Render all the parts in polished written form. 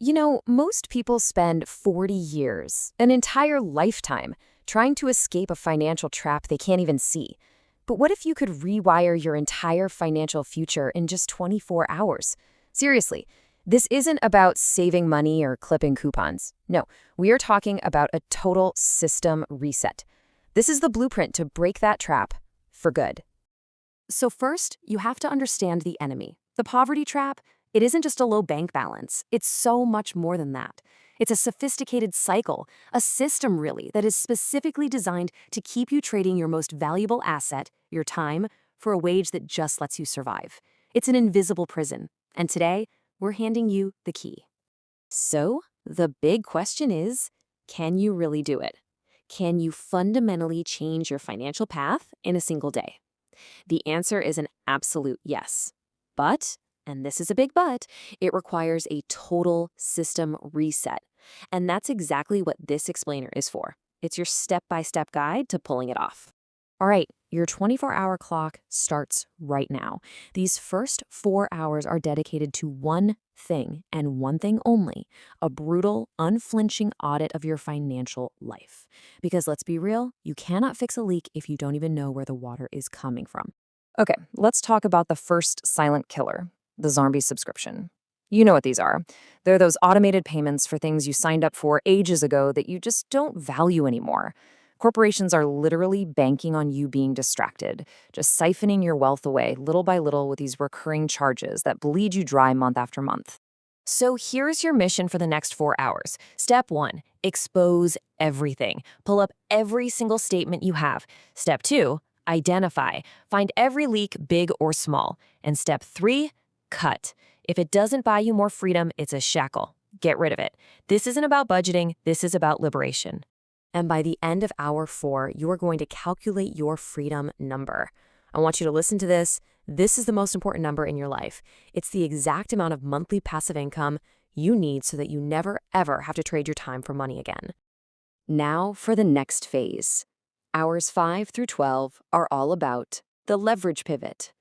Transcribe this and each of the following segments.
Most people spend 40 years, an entire lifetime, trying to escape a financial trap they can't even see. But what if you could rewire your entire financial future in just 24 hours? Seriously, this isn't about saving money or clipping coupons. No, we are talking about a total system reset. This is the blueprint to break that trap for good. So first, you have to understand the enemy. The poverty trap, it isn't just a low bank balance. It's so much more than that. It's a sophisticated cycle, a system really, that is specifically designed to keep you trading your most valuable asset, your time, for a wage that just lets you survive. It's an invisible prison. And today, we're handing you the key. So, the big question is, can you really do it? Can you fundamentally change your financial path in a single day? The answer is an absolute yes. But, and this is a big but, it requires a total system reset. And that's exactly what this explainer is for. It's your step-by-step guide to pulling it off. All right, your 24-hour clock starts right now. These first 4 hours are dedicated to one thing and one thing only, a brutal, unflinching audit of your financial life. Because let's be real, you cannot fix a leak if you don't even know where the water is coming from. Okay, let's talk about the first silent killer, the zombie subscription. You know what these are. They're those automated payments for things you signed up for ages ago that you just don't value anymore. Corporations are literally banking on you being distracted, just siphoning your wealth away little by little with these recurring charges that bleed you dry month after month. So here's your mission for the next 4 hours. Step 1, expose everything. Pull up every single statement you have. Step 2, identify. Find every leak, big or small. And step 3, cut. If it doesn't buy you more freedom, it's a shackle. Get rid of it. This isn't about budgeting. This is about liberation. And by the end of hour 4, you are going to calculate your freedom number. I want you to listen to this. This is the most important number in your life. It's the exact amount of monthly passive income you need so that you never, ever have to trade your time for money again. Now for the next phase. Hours 5 through 12 are all about the leverage pivot.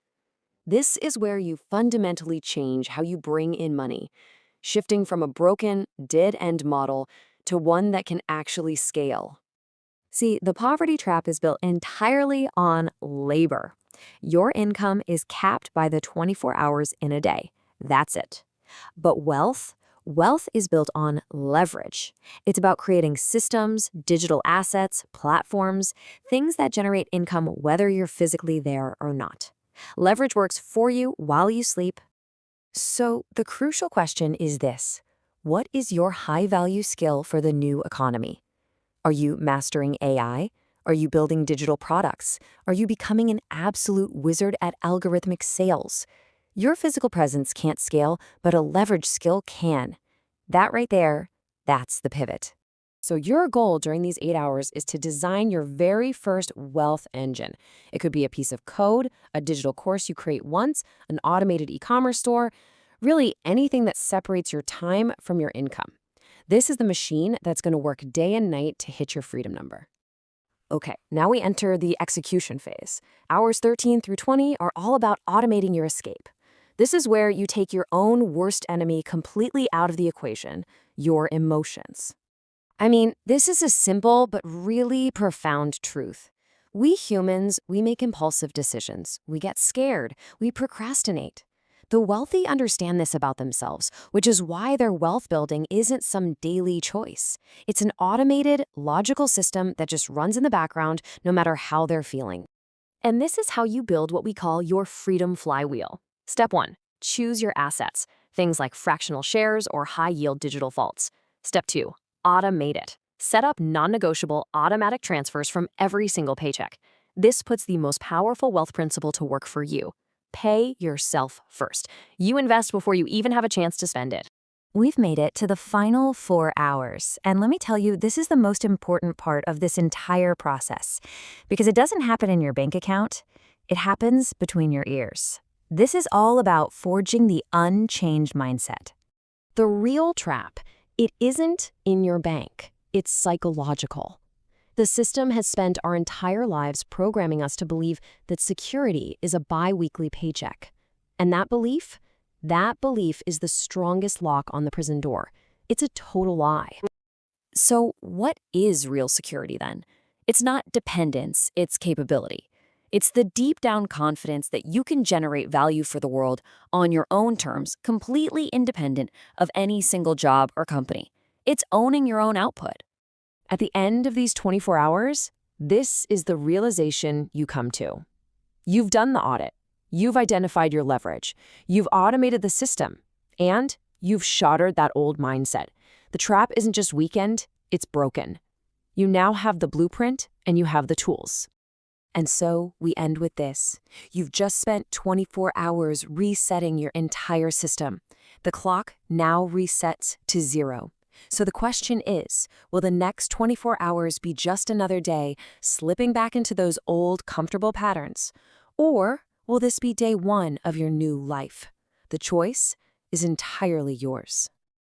This is where you fundamentally change how you bring in money, shifting from a broken, dead-end model to one that can actually scale. See, the poverty trap is built entirely on labor. Your income is capped by the 24 hours in a day. That's it. But wealth is built on leverage. It's about creating systems, digital assets, platforms, things that generate income whether you're physically there or not. Leverage works for you while you sleep. So the crucial question is this. What is your high-value skill for the new economy? Are you mastering AI? Are you building digital products? Are you becoming an absolute wizard at algorithmic sales? Your physical presence can't scale, but a leverage skill can. That right there, that's the pivot. So your goal during these 8 hours is to design your very first wealth engine. It could be a piece of code, a digital course you create once, an automated e-commerce store, really anything that separates your time from your income. This is the machine that's going to work day and night to hit your freedom number. Okay, now we enter the execution phase. Hours 13 through 20 are all about automating your escape. This is where you take your own worst enemy completely out of the equation, your emotions. I mean, this is a simple but really profound truth. We humans, we make impulsive decisions. We get scared. We procrastinate. The wealthy understand this about themselves, which is why their wealth building isn't some daily choice. It's an automated, logical system that just runs in the background no matter how they're feeling. And this is how you build what we call your freedom flywheel. Step 1, choose your assets, things like fractional shares or high-yield digital vaults. Step 2, automate it. Set up non-negotiable automatic transfers from every single paycheck. This puts the most powerful wealth principle to work for you. Pay yourself first. You invest before you even have a chance to spend it. We've made it to the final 4 hours, and let me tell you, this is the most important part of this entire process, because it doesn't happen in your bank account, it happens between your ears. This is all about forging the unchanged mindset. The real trap, it isn't in your bank, it's psychological. The system has spent our entire lives programming us to believe that security is a bi-weekly paycheck. And that belief is the strongest lock on the prison door. It's a total lie. So, what is real security then? It's not dependence, it's capability. It's the deep down confidence that you can generate value for the world on your own terms, completely independent of any single job or company. It's owning your own output. At the end of these 24 hours, this is the realization you come to. You've done the audit. You've identified your leverage. You've automated the system. And you've shattered that old mindset. The trap isn't just weakened, it's broken. You now have the blueprint and you have the tools. And so we end with this. You've just spent 24 hours resetting your entire system. The clock now resets to 0. So the question is, will the next 24 hours be just another day slipping back into those old, comfortable patterns? Or will this be day 1 of your new life? The choice is entirely yours.